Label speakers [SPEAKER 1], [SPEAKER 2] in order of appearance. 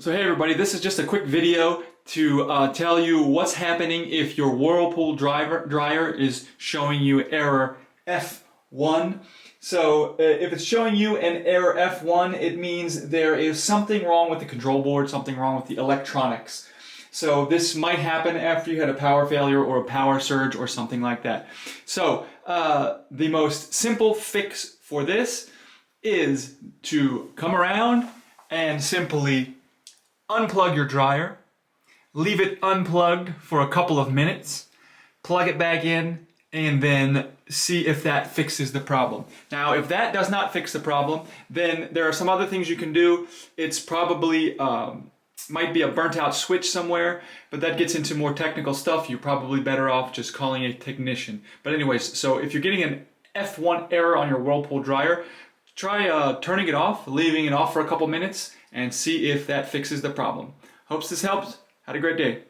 [SPEAKER 1] So hey everybody, this is just a quick video to tell you what's happening if your Whirlpool dryer is showing you error F1. So if it's showing you an error F1, it means there is something wrong with the control board, something wrong with the electronics. So this might happen after you had a power failure or a power surge or something like that. So the most simple fix for this is to come around and simply unplug your dryer, leave it unplugged for a couple of minutes, plug it back in, and then see if that fixes the problem. Now, if that does not fix the problem, then there are some other things you can do. It's probably might be a burnt out switch somewhere, but that gets into more technical stuff. You're probably better off just calling a technician. But anyways, so if you're getting an F1 error on your Whirlpool dryer, try turning it off, leaving it off for a couple minutes, and see if that fixes the problem. Hopes this helps. Had a great day.